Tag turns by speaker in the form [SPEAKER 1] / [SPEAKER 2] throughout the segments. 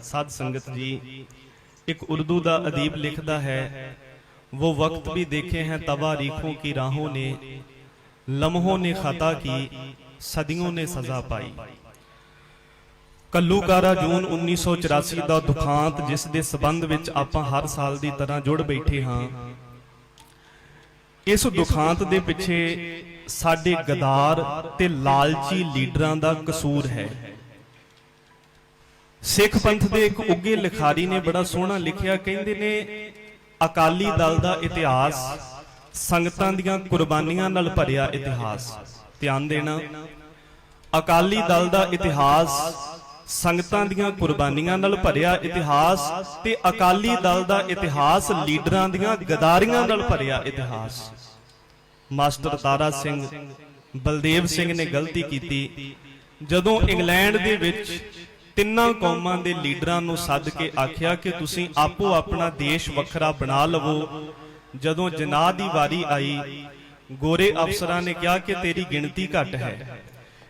[SPEAKER 1] साध संगत जी, एक उर्दू दा अदीब लिखदा है, वो वक्त भी देखे हैं तवारीखों की राहों ने, लम्हों ने खता की, सदियों ने सजा पाई। कल्लूकारा जून 1984 ਦਾ ਦੁਖਾਂਤ, ਜਿਸ ਦੇ ਸੰਬੰਧ ਵਿੱਚ ਆਪਾਂ ਹਰ ਸਾਲ ਦੀ ਤਰ੍ਹਾਂ ਜੁੜ ਬੈਠੇ ਹਾਂ। ਇਸ ਦੁਖਾਂਤ ਦੇ ਪਿੱਛੇ ਸਾਡੇ ਗਦਾਰ ਤੇ ਲਾਲਚੀ ਲੀਡਰਾਂ ਦਾ ਕਸੂਰ ਹੈ। ਸਿੱਖ ਪੰਥ ਦੇ ਇੱਕ ਉੱਗੇ ਲਿਖਾਰੀ ਨੇ ਬੜਾ ਸੋਹਣਾ ਲਿਖਿਆ, ਕਹਿੰਦੇ ਨੇ ਅਕਾਲੀ ਦਲ ਦਾ ਇਤਿਹਾਸ ਸੰਗਤਾਂ ਦੀਆਂ ਕੁਰਬਾਨੀਆਂ ਨਾਲ ਭਰਿਆ ਇਤਿਹਾਸ। ਧਿਆਨ ਦੇਣਾ, ਅਕਾਲੀ ਦਲ ਦਾ ਇਤਿਹਾਸ ਸੰਗਤਾਂ ਦੀਆਂ ਕੁਰਬਾਨੀਆਂ ਨਾਲ ਭਰਿਆ ਇਤਿਹਾਸ ਤੇ ਅਕਾਲੀ ਦਲ ਦਾ ਇਤਿਹਾਸ ਲੀਡਰਾਂ ਦੀਆਂ ਗਦਾਰੀਆਂ ਨਾਲ ਭਰਿਆ ਇਤਿਹਾਸ। ਮਾਸਟਰ ਤਾਰਾ ਸਿੰਘ, ਬਲਦੇਵ ਸਿੰਘ ਨੇ ਗਲਤੀ ਕੀਤੀ ਜਦੋਂ ਇੰਗਲੈਂਡ ਦੇ ਵਿੱਚ ਤਿੰਨਾਂ ਕੌਮਾਂ ਦੇ ਲੀਡਰਾਂ ਨੂੰ ਸੱਦ ਕੇ ਆਖਿਆ ਕਿ ਤੁਸੀਂ ਆਪੋ ਆਪਣਾ ਦੇਸ਼ ਵੱਖਰਾ ਬਣਾ ਲਵੋ। ਜਦੋਂ ਜਨਾਹ ਦੀ ਵਾਰੀ ਆਈ, ਗੋਰੇ ਅਫਸਰਾਂ ਨੇ ਕਿਹਾ ਕਿ ਤੇਰੀ ਗਿਣਤੀ ਘੱਟ ਹੈ,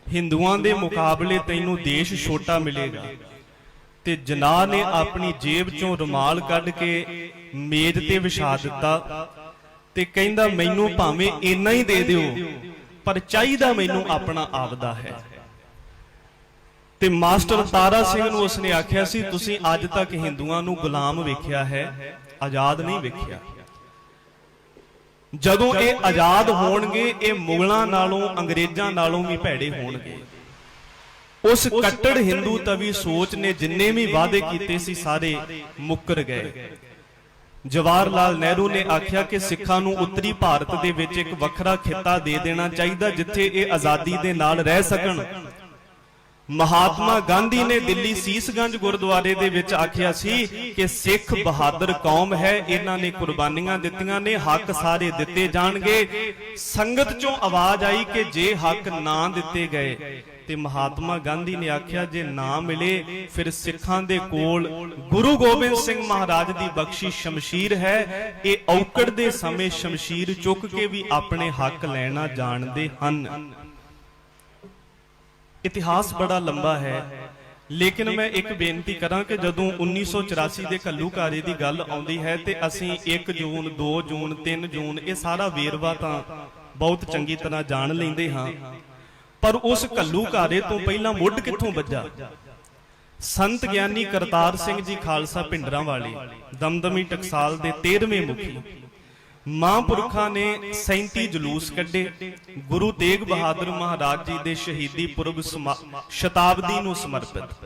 [SPEAKER 1] ਹਿੰਦੂਆਂ ਦੇ ਮੁਕਾਬਲੇ ਤੈਨੂੰ ਦੇਸ਼ ਛੋਟਾ ਮਿਲੇਗਾ। ਤੇ ਜਨਾਹ ਨੇ ਆਪਣੀ ਜੇਬ ਚੋਂ ਰੁਮਾਲ ਕੱਢ ਕੇ ਮੇਜ਼ ਤੇ ਵਿਛਾ ਦਿੱਤਾ ਤੇ ਕਹਿੰਦਾ, ਮੈਨੂੰ ਭਾਵੇਂ ਇੰਨਾ ਹੀ ਦੇ ਦਿਓ, ਪਰ ਚਾਹੀਦਾ ਮੈਨੂੰ ਆਪਣਾ ਆਪਦਾ ਹੈ। ਤੇ ਮਾਸਟਰ ਤਾਰਾ ਸਿੰਘ ਨੂੰ ਉਸਨੇ ਆਖਿਆ ਸੀ, ਤੁਸੀਂ ਅੱਜ ਤੱਕ ਹਿੰਦੂਆਂ ਨੂੰ ਗੁਲਾਮ ਵੇਖਿਆ ਹੈ, ਆਜ਼ਾਦ ਨਹੀਂ ਵੇਖਿਆ। ਜਦੋਂ ਇਹ ਆਜ਼ਾਦ ਹੋਣਗੇ, ਇਹ ਮੁਗਲਾਂ ਨਾਲੋਂ ਅੰਗਰੇਜ਼ਾਂ ਨਾਲੋਂ ਵੀ ਭੈੜੇ ਹੋਣਗੇ। ਉਸ ਕੱਟੜ ਹਿੰਦੂ ਤਵੀ ਸੋਚ ਨੇ ਜਿੰਨੇ ਵੀ ਵਾਅਦੇ ਕੀਤੇ ਸੀ ਸਾਰੇ ਮੁੱਕਰ ਗਏ। ਜਵਾਹਰ ਲਾਲ ਨਹਿਰੂ ਨੇ ਆਖਿਆ ਕਿ ਸਿੱਖਾਂ ਨੂੰ ਉੱਤਰੀ ਭਾਰਤ ਦੇ ਵਿੱਚ ਇੱਕ ਵੱਖਰਾ ਖਿੱਤਾ ਦੇ ਦੇਣਾ ਚਾਹੀਦਾ ਜਿੱਥੇ ਇਹ ਆਜ਼ਾਦੀ ਦੇ ਨਾਲ ਰਹਿ ਸਕਣ। ਮਹਾਤਮਾ ਗਾਂਧੀ ਨੇ ਦਿੱਲੀ ਸੀਸਗੰਜ ਗੁਰਦੁਆਰੇ ਦੇ ਵਿੱਚ ਆਖਿਆ ਸੀ ਕਿ ਸਿੱਖ ਬਹਾਦਰ ਕੌਮ ਹੈ, ਇਹਨਾਂ ਨੇ ਕੁਰਬਾਨੀਆਂ ਦਿੱਤੀਆਂ ਨੇ, ਹੱਕ ਸਾਰੇ ਦਿੱਤੇ ਜਾਣਗੇ। ਸੰਗਤ ਚੋਂ ਆਵਾਜ਼ ਆਈ ਕਿ ਜੇ ਹੱਕ ਨਾ ਦਿੱਤੇ ਗਏ, ਤੇ ਮਹਾਤਮਾ ਗਾਂਧੀ ਨੇ ਆਖਿਆ ਜੇ ਨਾ ਮਿਲੇ ਫਿਰ ਸਿੱਖਾਂ ਦੇ ਕੋਲ ਗੁਰੂ ਗੋਬਿੰਦ ਸਿੰਘ ਮਹਾਰਾਜ ਦੀ ਬਖਸ਼ੀ ਸ਼ਮਸ਼ੀਰ ਹੈ, ਇਹ ਔਕੜ ਦੇ ਸਮੇਂ ਸ਼ਮਸ਼ੀਰ ਚੁੱਕ ਕੇ ਵੀ ਆਪਣੇ ਹੱਕ ਲੈਣਾ ਜਾਣਦੇ ਹਨ। ਇਤਿਹਾਸ ਬੜਾ ਲੰਬਾ ਹੈ, ਲੇਕਿਨ ਮੈਂ ਇੱਕ ਬੇਨਤੀ ਕਰਾਂ ਕਿ ਜਦੋਂ 1984 ਦੇ ਘੱਲੂਘਾਰੇ ਦੀ ਗੱਲ ਆਉਂਦੀ ਹੈ ਤੇ ਅਸੀਂ 1 ਜੂਨ 2 ਜੂਨ 3 ਜੂਨ ਇਹ ਸਾਰਾ ਵੇਰਵਾ ਤਾਂ ਬਹੁਤ ਚੰਗੀ ਤਰ੍ਹਾਂ ਜਾਣ ਲੈਂਦੇ ਹਾਂ, ਪਰ ਉਸ ਘੱਲੂਘਾਰੇ ਤੋਂ ਪਹਿਲਾਂ ਮੁੱਢ ਕਿੱਥੋਂ ਵੱਜਾ? ਸੰਤ ਗਿਆਨੀ ਕਰਤਾਰ ਸਿੰਘ ਜੀ ਖਾਲਸਾ ਭਿੰਡਰਾਂ ਵਾਲੇ, ਦਮਦਮੀ ਟਕਸਾਲ ਦੇ 13ਵੇਂ ਮੁਖੀ। ਮਹਾਂਪੁਰਖਾਂ ਨੇ 37 ਜਲੂਸ ਕੱਢੇ ਗੁਰੂ ਤੇਗ ਬਹਾਦਰ ਮਹਾਰਾਜ ਜੀ ਦੇ ਸ਼ਹੀਦੀ ਪੁਰਬ ਸ਼ਤਾਬਦੀ ਨੂੰ ਸਮਰਪਿਤ।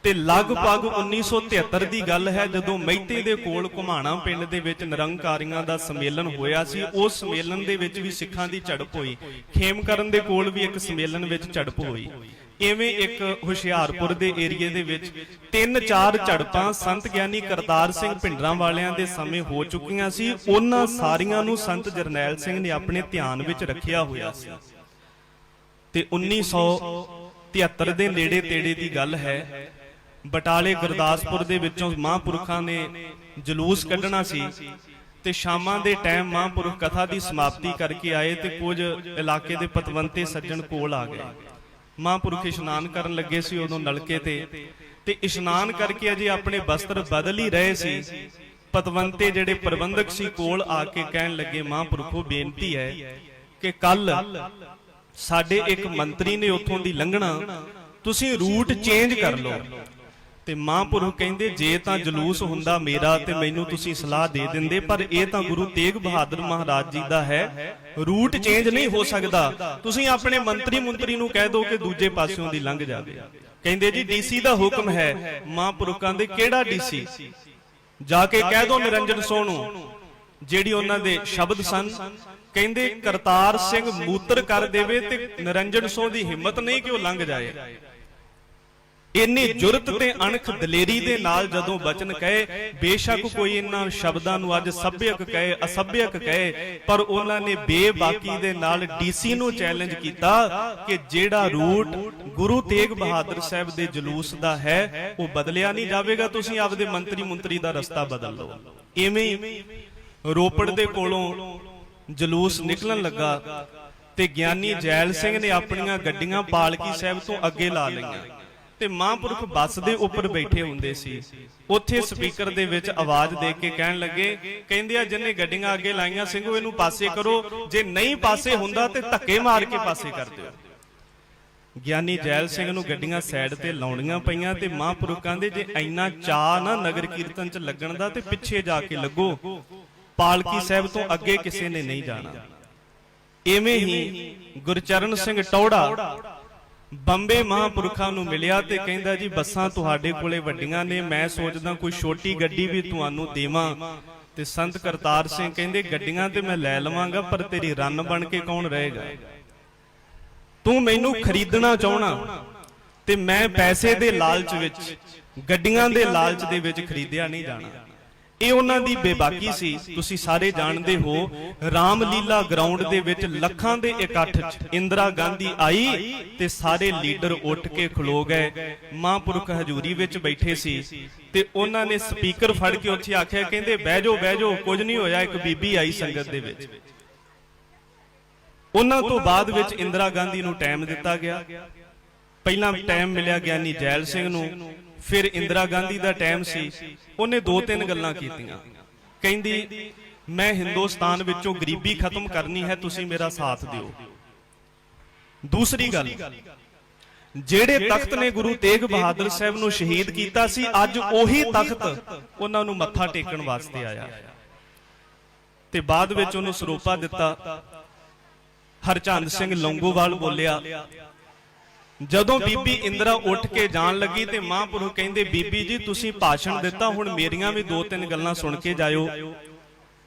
[SPEAKER 1] ਤੇ ਲਗਭਗ 1973 ਦੀ ਗੱਲ ਹੈ ਜਦੋਂ ਮਹਿਤੇ ਦੇ ਕੋਲ ਘੁਮਾਣਾ ਪਿੰਡ ਦੇ ਵਿੱਚ ਨਿਰੰਕਾਰੀਆਂ ਦਾ ਸੰਮੇਲਨ ਹੋਇਆ ਸੀ। ਉਸ ਸੰਮੇਲਨ ਦੇ ਵਿੱਚ ਵੀ ਸਿੱਖਾਂ ਦੀ ਝੜਪ ਹੋਈ। ਖੇਮਕਰਨ ਦੇ ਕੋਲ ਵੀ ਇੱਕ ਸੰਮੇਲਨ ਵਿੱਚ ਝੜਪ ਹੋਈ। ਇਵੇਂ ਇੱਕ ਹੁਸ਼ਿਆਰਪੁਰ ਦੇ ਏਰੀਏ ਦੇ ਵਿੱਚ 3-4 ਝੜਪਾਂ ਸੰਤ ਗਿਆਨੀ ਕਰਤਾਰ ਸਿੰਘ ਭਿੰਡਰਾਂ ਵਾਲਿਆਂ ਦੇ ਸਮੇਂ ਹੋ ਚੁੱਕੀਆਂ ਸੀ। ਉਹਨਾਂ ਸਾਰੀਆਂ ਨੂੰ ਸੰਤ ਜਰਨੈਲ ਸਿੰਘ ਨੇ ਆਪਣੇ ਧਿਆਨ ਵਿੱਚ ਰੱਖਿਆ ਹੋਇਆ ਸੀ। ਤੇ 1973 ਦੇ ਨੇੜੇ ਤੇੜੇ ਦੀ ਗੱਲ ਹੈ, ਬਟਾਲੇ ਗੁਰਦਾਸਪੁਰ ਦੇ ਵਿੱਚੋਂ ਮਹਾਂਪੁਰਖਾਂ ਨੇ ਜਲੂਸ ਕੱਢਣਾ ਸੀ ਤੇ ਸ਼ਾਮਾਂ ਦੇ ਟਾਈਮ ਮਹਾਂਪੁਰਖ ਕਥਾ ਦੀ ਸਮਾਪਤੀ ਕਰਕੇ ਆਏ ਤੇ ਕੁਝ ਇਲਾਕੇ ਦੇ ਪਤਵੰਤੇ ਸੱਜਣ ਕੋਲ ਆ ਗਏ। ਮਹਾਂਪੁਰਖ ਇਸ਼ਨਾਨ ਕਰਨ ਲੱਗੇ ਸੀ ਉਦੋਂ ਨਲਕੇ ਤੇ ਇਸ਼ਨਾਨ ਕਰਕੇ ਅਜੇ ਆਪਣੇ ਬਸਤਰ ਬਦਲ ਹੀ ਰਹੇ ਸੀ। ਪਤਵੰਤੇ ਜਿਹੜੇ ਪ੍ਰਬੰਧਕ ਸੀ ਕੋਲ ਆ ਕੇ ਕਹਿਣ ਲੱਗੇ, ਮਹਾਂਪੁਰਖੋ ਬੇਨਤੀ ਹੈ ਕਿ ਕੱਲ ਸਾਡੇ ਇੱਕ ਮੰਤਰੀ ਨੇ ਉੱਥੋਂ ਦੀ ਲੰਘਣਾ, ਤੁਸੀਂ ਰੂਟ ਚੇਂਜ ਕਰ ਲਓ। ਤੇ ਮਹਾਂਪੁਰਖ ਕਹਿੰਦੇ, ਜੇ ਤਾਂ ਜਲੂਸ ਹੁੰਦਾ ਮੇਰਾ ਤੇ ਮੈਨੂੰ ਤੁਸੀਂ ਸਲਾਹ ਦੇ ਦਿੰਦੇ, ਪਰ ਇਹ ਤਾਂ ਗੁਰੂ ਤੇਗ ਬਹਾਦਰ ਮਹਾਰਾਜ ਜੀ ਦਾ ਹੈ, ਰੂਟ ਚੇਂਜ ਨਹੀਂ ਹੋ ਸਕਦਾ। ਤੁਸੀਂ ਆਪਣੇ ਮੰਤਰੀ ਨੂੰ ਕਹਿ ਦਿਓ ਕਿ ਦੂਜੇ ਪਾਸਿਓਂ ਦੀ ਲੰਘ ਜਾਵੇ। ਕਹਿੰਦੇ ਜੀ ਡੀਸੀ ਦਾ ਹੁਕਮ ਹੈ। ਮਹਾਂਪੁਰਖਾਂ ਦੇ ਕਿਹੜਾ ਡੀਸੀ? ਜਾ ਕੇ ਕਹਿ ਦਿਓ ਨਿਰੰਜਨ ਸੋਹ ਨੂੰ, ਜਿਹੜੀ ਉਹਨਾਂ ਦੇ ਸ਼ਬਦ ਸਨ। ਕਹਿੰਦੇ ਕਰਤਾਰ ਸਿੰਘ ਮੂਤਰ ਕਰ ਦੇਵੇ ਤੇ ਨਿਰੰਜਨ ਸੋਹ ਦੀ ਹਿੰਮਤ ਨਹੀਂ ਕਿ ਉਹ ਲੰਘ ਜਾਏ। ਇੰਨੀ ਜੁਰਤ ਤੇ ਅਣਖ ਦਲੇਰੀ ਦੇ ਨਾਲ ਜਦੋਂ ਬਚਨ ਕਹੇ, ਬੇਸ਼ੱਕ ਕੋਈ ਇਹਨਾਂ ਸ਼ਬਦਾਂ ਨੂੰ ਅੱਜ ਸੱਭਿਅਕ ਕਹੇ ਅਸੱਭਿਅਕ ਕਹੇ, ਪਰ ਉਹਨਾਂ ਨੇ ਬੇਬਾਕੀ ਦੇ ਨਾਲ ਡੀਸੀ ਨੂੰ ਚੈਲੰਜ ਕੀਤਾ ਕਿ ਜਿਹੜਾ ਰੂਟ ਗੁਰੂ ਤੇਗ ਬਹਾਦਰ ਸਾਹਿਬ ਦੇ ਜਲੂਸ ਦਾ ਹੈ ਉਹ ਬਦਲਿਆ ਨਹੀਂ ਜਾਵੇਗਾ, ਤੁਸੀਂ ਆਪਦੇ ਮੰਤਰੀ ਦਾ ਰਸਤਾ ਬਦਲ ਲਓ। ਇਵੇਂ ਰੋਪੜ ਦੇ ਕੋਲੋਂ ਜਲੂਸ ਨਿਕਲਣ ਲੱਗਾ ਤੇ ਗਿਆਨੀ ਜੈਲ ਸਿੰਘ ਨੇ ਆਪਣੀਆਂ ਗੱਡੀਆਂ ਪਾਲਕੀ ਸਾਹਿਬ ਤੋਂ ਅੱਗੇ ਲਾ ਲਈਆਂ ਤੇ ਮਹਾਂਪੁਰਖ ਬੱਸ ਦੇ ਉੱਪਰ ਬੈਠੇ ਹੁੰਦੇ ਸੀ। ਉੱਥੇ ਸਪੀਕਰ ਦੇ ਵਿੱਚ ਆਵਾਜ਼ ਦੇ ਕੇ ਕਹਿਣ ਲੱਗੇ, ਕਹਿੰਦੇ ਆ ਜਿੰਨੇ ਗੱਡੀਆਂ ਅੱਗੇ ਲਾਈਆਂ ਸਿੰਘੋ ਇਹਨੂੰ ਪਾਸੇ ਕਰੋ, ਜੇ ਨਹੀਂ ਪਾਸੇ ਹੁੰਦਾ ਤੇ ਧੱਕੇ ਮਾਰ ਕੇ ਪਾਸੇ ਕਰ ਦਿਓ। ਗਿਆਨੀ ਜੈਲ ਸਿੰਘ ਨੂੰ ਗੱਡੀਆਂ ਸਾਈਡ ਤੇ ਲਾਉਣੀਆਂ ਪਈਆਂ ਤੇ ਮਹਾਂਪੁਰਖ ਕਹਿੰਦੇ ਜੇ ਇੰਨਾ ਚਾਹ ਨਾ ਨਗਰ ਕੀਰਤਨ ਚ ਲੱਗਣ ਦਾ ਤੇ ਪਿੱਛੇ ਜਾ ਕੇ ਲੱਗੋ, ਪਾਲਕੀ ਸਾਹਿਬ ਤੋਂ ਅੱਗੇ ਕਿਸੇ ਨੇ ਨਹੀਂ ਜਾਣਾ। ਇਵੇਂ ਹੀ ਗੁਰਚਰਨ ਸਿੰਘ ਟੌੜਾ ਬੰਬੇ ਮਹਾਂਪੁਰਖਾਂ ਨੂੰ ਮਿਲਿਆ ਤੇ ਕਹਿੰਦਾ ਜੀ ਬੱਸਾਂ ਤੁਹਾਡੇ ਕੋਲੇ ਵੱਡੀਆਂ ਨੇ, ਮੈਂ ਸੋਚਦਾ ਕੋਈ ਛੋਟੀ ਗੱਡੀ ਵੀ ਤੁਹਾਨੂੰ ਦੇਵਾਂ। ਤੇ ਸੰਤ ਕਰਤਾਰ ਸਿੰਘ ਕਹਿੰਦੇ ਗੱਡੀਆਂ ਤੇ ਮੈਂ ਲੈ ਲਵਾਂਗਾ, ਪਰ ਤੇਰੀ ਰੰਨ ਬਣ ਕੇ ਕੌਣ ਰਹੇਗਾ? ਤੂੰ ਮੈਨੂੰ ਖਰੀਦਣਾ ਚਾਹਣਾ ਤੇ ਮੈਂ ਪੈਸੇ ਦੇ ਲਾਲਚ ਵਿੱਚ, ਗੱਡੀਆਂ ਦੇ ਲਾਲਚ ਦੇ ਵਿੱਚ ਖਰੀਦਿਆ ਨਹੀਂ ਜਾਣਾ। ਇਹ ਉਹਨਾਂ ਦੀ ਬੇਬਾਕੀ ਸੀ। ਤੁਸੀਂ ਸਾਰੇ ਜਾਣਦੇ ਹੋ ਰਾਮਲੀਲਾ ਗਰਾਊਂਡ ਦੇ ਵਿੱਚ ਲੱਖਾਂ ਦੇ ਇਕੱਠ 'ਚ ਇੰਦਰਾ ਗਾਂਧੀ ਆਈ ਤੇ ਸਾਰੇ ਲੀਡਰ ਉੱਠ ਕੇ ਖਲੋ ਗਏ। ਮਹਾਂਪੁਰਖ ਹਜ਼ੂਰੀ ਵਿੱਚ ਬੈਠੇ ਸੀ ਤੇ ਉਹਨਾਂ ਨੇ ਸਪੀਕਰ ਫੜ ਕੇ ਉੱਥੇ ਆਖਿਆ, ਕਹਿੰਦੇ ਬਹਿ ਜਾਓ, ਕੁਝ ਨਹੀਂ ਹੋਇਆ, ਇੱਕ ਬੀਬੀ ਆਈ ਸੰਗਤ ਦੇ ਵਿੱਚ। ਉਹਨਾਂ ਤੋਂ ਬਾਅਦ ਵਿੱਚ ਇੰਦਰਾ ਗਾਂਧੀ ਨੂੰ ਟਾਈਮ ਦਿੱਤਾ ਗਿਆ। ਪਹਿਲਾਂ ਟਾਈਮ ਮਿਲਿਆ ਗਿਆਨੀ ਜੈਲ ਸਿੰਘ ਨੂੰ, ਫਿਰ ਇੰਦਰਾ ਗਾਂਧੀ ਦਾ ਟਾਈਮ ਸੀ। ਉਹਨੇ 2-3 ਗੱਲਾਂ ਕੀਤੀਆਂ। ਕਹਿੰਦੀ ਮੈਂ ਹਿੰਦੁਸਤਾਨ ਵਿੱਚੋਂ ਗਰੀਬੀ ਖਤਮ ਕਰਨੀ ਹੈ, ਤੁਸੀਂ ਮੇਰਾ ਸਾਥ ਦਿਓ। ਦੂਸਰੀ ਗੱਲ, ਜਿਹੜੇ ਤਖਤ ਨੇ ਗੁਰੂ ਤੇਗ ਬਹਾਦਰ ਸਾਹਿਬ ਨੂੰ ਸ਼ਹੀਦ ਕੀਤਾ ਸੀ, ਅੱਜ ਉਹੀ ਤਖਤ ਉਹਨਾਂ ਨੂੰ ਮੱਥਾ ਟੇਕਣ ਵਾਸਤੇ ਆਇਆ। ਤੇ ਬਾਅਦ ਵਿੱਚ ਉਹਨੂੰ ਸਰੋਪਾ ਦਿੱਤਾ। ਹਰਚੰਦ ਸਿੰਘ ਲੌਂਗੋਵਾਲ ਬੋਲਿਆ। ਜਦੋਂ ਬੀਬੀ ਇੰਦਰਾ ਉੱਠ ਕੇ ਜਾਣ ਲੱਗੀ ਤੇ ਮਹਾਂਪੁਰਖ ਕਹਿੰਦੇ ਬੀਬੀ ਜੀ ਤੁਸੀਂ ਭਾਸ਼ਣ ਦਿੱਤਾ, ਹੁਣ ਮੇਰੀਆਂ ਵੀ 2-3 ਗੱਲਾਂ ਸੁਣ ਕੇ ਜਾਇਓ।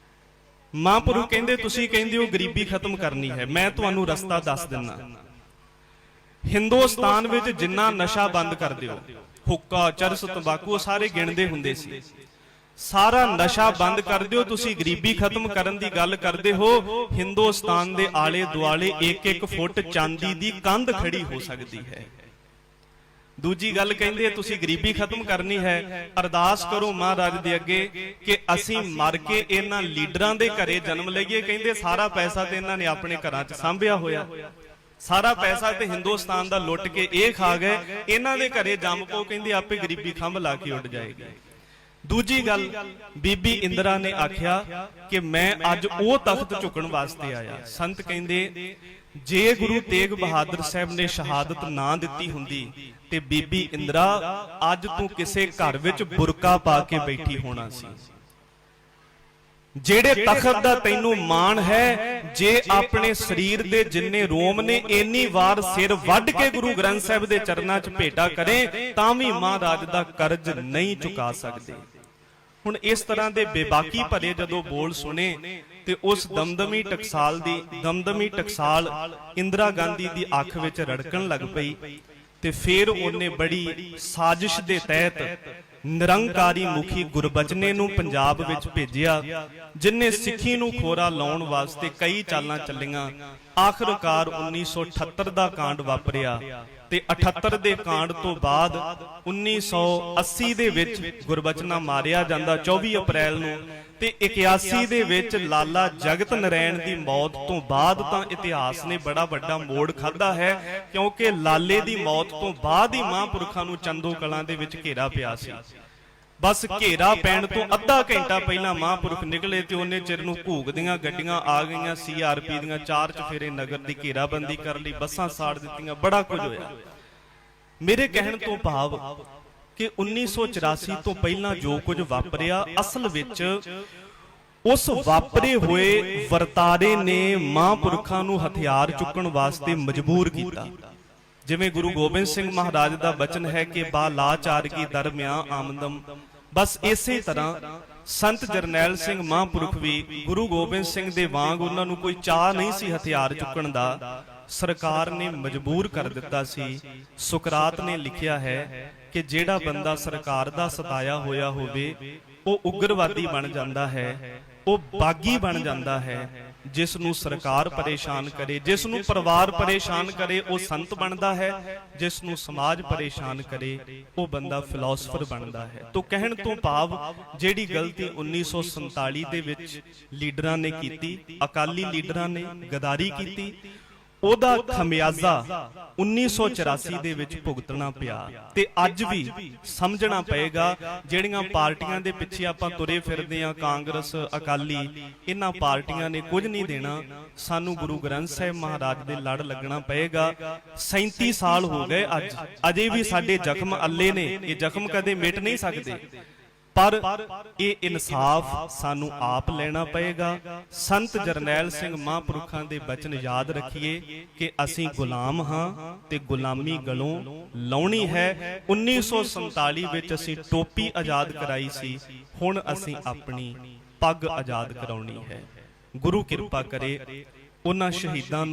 [SPEAKER 1] ਮਹਾਂਪੁਰਖ ਕਹਿੰਦੇ ਤੁਸੀਂ ਕਹਿੰਦੇ ਹੋ ਗਰੀਬੀ ਖਤਮ ਕਰਨੀ ਹੈ, ਮੈਂ ਤੁਹਾਨੂੰ ਰਸਤਾ ਦੱਸ ਦਿੰਦਾ। ਹਿੰਦੁਸਤਾਨ ਵਿੱਚ ਜਿੰਨਾ ਨਸ਼ਾ ਬੰਦ ਕਰ ਦਿਓ, ਹੁੱਕਾ, ਚਰਸ, ਤੰਬਾਕੂ ਸਾਰੇ ਗਿਣਦੇ ਹੁੰਦੇ ਸੀ, ਸਾਰਾ ਨਸ਼ਾ ਬੰਦ ਕਰ ਦਿਓ, ਤੁਸੀਂ ਗਰੀਬੀ ਖਤਮ ਕਰਨ ਦੀ ਗੱਲ ਕਰਦੇ ਹੋ। ਹਿੰਦੁਸਤਾਨ ਦੇ ਆਲੇ ਦੁਆਲੇ 1-1 ਫੁੱਟ ਚਾਂਦੀ ਦੀ ਕੰਧ ਖੜੀ ਹੋ ਸਕਦੀ ਹੈ। ਦੂਜੀ ਗੱਲ ਕਹਿੰਦੇ ਤੁਸੀਂ ਗਰੀਬੀ ਖਤਮ ਕਰਨੀ ਹੈ, ਅਰਦਾਸ ਕਰੋ ਮਹਾਰਾਜ ਦੇ ਅੱਗੇ ਕਿ ਅਸੀਂ ਮਰ ਕੇ ਇਹਨਾਂ ਲੀਡਰਾਂ ਦੇ ਘਰੇ ਜਨਮ ਲਈਏ। ਕਹਿੰਦੇ ਸਾਰਾ ਪੈਸਾ ਤੇ ਇਹਨਾਂ ਨੇ ਆਪਣੇ ਘਰਾਂ 'ਚ ਸਾਂਭਿਆ ਹੋਇਆ, ਸਾਰਾ ਪੈਸਾ ਤੇ ਹਿੰਦੁਸਤਾਨ ਦਾ ਲੁੱਟ ਕੇ ਇਹ ਖਾ ਗਏ, ਇਹਨਾਂ ਦੇ ਘਰੇ ਜੰਮ ਪਓ, ਕਹਿੰਦੇ ਆਪੇ ਗਰੀਬੀ ਖੰਭ ਲਾ ਕੇ ਉੱਡ ਜਾਏਗੀ। ਦੂਜੀ ਗੱਲ, ਬੀਬੀ ਇੰਦਰਾ ਨੇ ਆਖਿਆ ਕਿ ਮੈਂ ਅੱਜ ਉਹ ਤਖਤ ਝੁਕਣ ਵਾਸਤੇ ਆਇਆ। ਸੰਤ ਕਹਿੰਦੇ ਜੇ ਗੁਰੂ ਤੇਗ ਬਹਾਦਰ ਸਾਹਿਬ ਨੇ ਸ਼ਹਾਦਤ ਨਾ ਦਿੱਤੀ ਹੁੰਦੀ ਤੇ ਬੀਬੀ ਇੰਦਰਾ ਅੱਜ ਤੂੰ ਕਿਸੇ ਘਰ ਵਿੱਚ ਬੁਰਕਾ ਪਾ ਕੇ ਬੈਠੀ ਹੋਣਾ ਸੀ। ਜਿਹੜੇ ਤਖਤ ਦਾ ਤੈਨੂੰ ਮਾਣ ਹੈ, ਜੇ ਆਪਣੇ ਸਰੀਰ ਦੇ ਜਿੰਨੇ ਰੋਮ ਨੇ ਇੰਨੀ ਵਾਰ ਸਿਰ ਵੱਢ ਕੇ ਗੁਰੂ ਗ੍ਰੰਥ ਸਾਹਿਬ ਦੇ ਚਰਨਾਂ 'ਚ ਭੇਟਾ ਕਰੇ ਤਾਂ ਵੀ ਮਹਾਰਾਜ ਦਾ ਕਰਜ਼ ਨਹੀਂ ਚੁਕਾ ਸਕਦੇ। ਹੁਣ ਇਸ ਤਰ੍ਹਾਂ ਦੇ ਬੇਬਾਕੀ ਭਰੇ ਜਦੋਂ ਬੋਲ ਸੁਣੇ ਤੇ ਉਸ ਦਮਦਮੀ ਟਕਸਾਲ ਇੰਦਰਾ ਗਾਂਧੀ ਦੀ ਅੱਖ ਵਿੱਚ ਰੜਕਣ ਲੱਗ ਪਈ। ਤੇ ਫਿਰ ਉਹਨੇ ਬੜੀ ਸਾਜ਼ਿਸ਼ ਦੇ ਤਹਿਤ ਨਿਰੰਕਾਰੀ ਮੁਖੀ ਗੁਰਬਚਨੇ ਨੂੰ ਪੰਜਾਬ ਵਿੱਚ ਭੇਜਿਆ, ਜਿਨ੍ਹਾਂ ਸਿੱਖੀ ਨੂੰ ਖੋਰਾ ਲਾਉਣ ਵਾਸਤੇ ਕਈ ਚਾਲਾਂ ਚੱਲੀਆਂ। ਆਖਰਕਾਰ 1978 ਦਾ ਕਾਂਡ ਵਾਪਰਿਆ ਤੇ 78 ਦੇ ਕਾਂਡ ਤੋਂ ਬਾਅਦ 1980 ਦੇ ਵਿੱਚ ਗੁਰਬਚਨਾ ਮਾਰਿਆ ਜਾਂਦਾ 24 ਅਪ੍ਰੈਲ ਨੂੰ। ਤੇ 81 ਦੇ ਵਿੱਚ ਲਾਲਾ ਜਗਤ ਨਰੈਣ ਦੀ ਮੌਤ ਤੋਂ ਬਾਅਦ ਤਾਂ ਇਤਿਹਾਸ ਨੇ ਬੜਾ ਵੱਡਾ ਮੋੜ ਖਾਧਾ ਹੈ, ਕਿਉਂਕਿ ਲਾਲੇ ਦੀ ਮੌਤ ਤੋਂ ਬਾਅਦ ਹੀ ਮਹਾਂਪੁਰਖਾਂ ਨੂੰ ਚੰਦੋ ਕਲਾਂ ਦੇ ਵਿੱਚ ਘੇਰਾ ਪਿਆ ਸੀ। ਬਸ ਘੇਰਾ ਪੈਣ ਤੋਂ ਅੱਧਾ ਘੰਟਾ ਪਹਿਲਾਂ ਮਹਾਂਪੁਰਖ ਨਿਕਲੇ ਤੇ ਉਹਨੇ ਚਿਰ ਨੂੰ ਘੂਕਦੀਆਂ ਗੱਡੀਆਂ ਆ ਗਈਆਂ, CRP ਦੀਆਂ 4 ਚਫੇਰੇ ਨਗਰ ਦੀ ਘੇਰਾਬੰਦੀ ਕਰ ਲਈ, ਬੱਸਾਂ ਸਾੜ ਦਿੱਤੀਆਂ, ਬੜਾ ਕੁਝ ਹੋਇਆ। ਮੇਰੇ ਕਹਿਣ ਤੋਂ ਭਾਵ ਕਿ 1984 ਤੋਂ ਪਹਿਲਾਂ ਜੋ ਕੁਝ ਵਾਪਰਿਆ, ਅਸਲ ਵਿੱਚ ਉਸ ਵਾਪਰੇ ਹੋਏ ਵਰਤਾਰੇ ਨੇ ਮਹਾਂਪੁਰਖਾਂ ਨੂੰ ਹਥਿਆਰ ਚੁੱਕਣ ਵਾਸਤੇ ਮਜਬੂਰ ਕੀਤਾ। ਜਿਵੇਂ ਗੁਰੂ ਗੋਬਿੰਦ ਸਿੰਘ ਮਹਾਰਾਜ ਦਾ ਬਚਨ ਹੈ ਕਿ ਬਾ ਲਾਚਾਰ ਕੀ ਦਰਮਿਆਨ ਆਮਦਮ, ਬਸ ਇਸੇ ਤਰ੍ਹਾਂ ਸੰਤ ਜਰਨੈਲ ਸਿੰਘ ਮਹਾਂਪੁਰਖ ਵੀ ਗੁਰੂ ਗੋਬਿੰਦ ਸਿੰਘ ਦੇ ਵਾਂਗ ਉਹਨਾਂ ਨੂੰ ਕੋਈ ਚਾਹ ਨਹੀਂ ਸੀ ਹਥਿਆਰ ਚੁੱਕਣ ਦਾ, ਸਰਕਾਰ ਨੇ ਮਜਬੂਰ ਕਰ ਦਿੱਤਾ ਸੀ। ਸੁਕਰਾਤ ਨੇ ਲਿਖਿਆ ਹੈ ਕਿ ਜਿਹੜਾ ਬੰਦਾ ਸਰਕਾਰ ਦਾ ਸਤਾਇਆ ਹੋਇਆ ਹੋਵੇ ਉਹ ਉਗਰਵਾਦੀ ਬਣ ਜਾਂਦਾ ਹੈ, ਉਹ ਬਾਗੀ ਬਣ ਜਾਂਦਾ ਹੈ। ਜਿਸ ਨੂੰ ਸਰਕਾਰ ਪਰੇਸ਼ਾਨ ਕਰੇ, ਜਿਸ ਨੂੰ ਪਰਿਵਾਰ ਪਰੇਸ਼ਾਨ ਕਰੇ, ਉਹ ਸੰਤ ਬਣਦਾ ਹੈ। ਜਿਸ ਨੂੰ ਸਮਾਜ ਪਰੇਸ਼ਾਨ ਕਰੇ, ਉਹ ਬੰਦਾ ਫਿਲਾਸਫਰ ਬਣਦਾ ਹੈ। ਤੋਂ ਕਹਿਣ ਤੋਂ ਭਾਵ ਜਿਹੜੀ ਗਲਤੀ 1947 ਦੇ ਵਿੱਚ ਲੀਡਰਾਂ ਨੇ ਕੀਤੀ, ਅਕਾਲੀ ਲੀਡਰਾਂ ਨੇ ਗਦਾਰੀ ਕੀਤੀ, ਉਹਦਾ ਖਮਿਆਜ਼ਾ 1984 ਦੇ ਵਿੱਚ ਭੁਗਤਣਾ ਪਿਆ। ਤੇ ਅੱਜ ਵੀ ਸਮਝਣਾ ਪਏਗਾ, ਜਿਹੜੀਆਂ ਪਾਰਟੀਆਂ ਦੇ ਪਿੱਛੇ ਆਪਾਂ ਤੁਰੇ ਫਿਰਦੇ ਆ, ਕਾਂਗਰਸ, ਅਕਾਲੀ, ਇਹਨਾਂ ਪਾਰਟੀਆਂ ਨੇ ਕੁਝ ਨਹੀਂ ਦੇਣਾ। ਸਾਨੂੰ ਗੁਰੂ ਗ੍ਰੰਥ ਸਾਹਿਬ ਮਹਾਰਾਜ ਦੇ ਲੜ ਲੱਗਣਾ ਪਏਗਾ। 37 ਸਾਲ ਹੋ ਗਏ ਅੱਜ, ਅਜੇ ਵੀ ਸਾਡੇ ਜ਼ਖਮ ਅੱਲੇ ਨੇ, ਇਹ ਜ਼ਖਮ ਕਦੇ ਮਿਟ ਨਹੀਂ ਸਕਦੇ। ਪਰ ਇਹ ਇਨਸਾਫ ਸਾਨੂੰ ਆਪ ਲੈਣਾ ਪਏਗਾ। ਸੰਤ ਜਰਨੈਲ ਸਿੰਘ ਮਹਾਂਪੁਰਖਾਂ ਦੇ ਬਚਨ ਯਾਦ ਰੱਖੀਏ ਕਿ ਅਸੀਂ ਗੁਲਾਮ ਹਾਂ ਤੇ ਗੁਲਾਮੀ ਗਲੋਂ ਲਾਉਣੀ ਹੈ। 1947 ਵਿੱਚ ਅਸੀਂ ਟੋਪੀ ਆਜ਼ਾਦ ਕਰਾਈ ਸੀ, ਹੁਣ ਅਸੀਂ ਆਪਣੀ ਪੱਗ ਆਜ਼ਾਦ ਕਰਾਉਣੀ ਹੈ। ਗੁਰੂ ਕਿਰਪਾ ਕਰੇ ਉਹਨਾਂ ਸ਼ਹੀਦਾਂ ਨੂੰ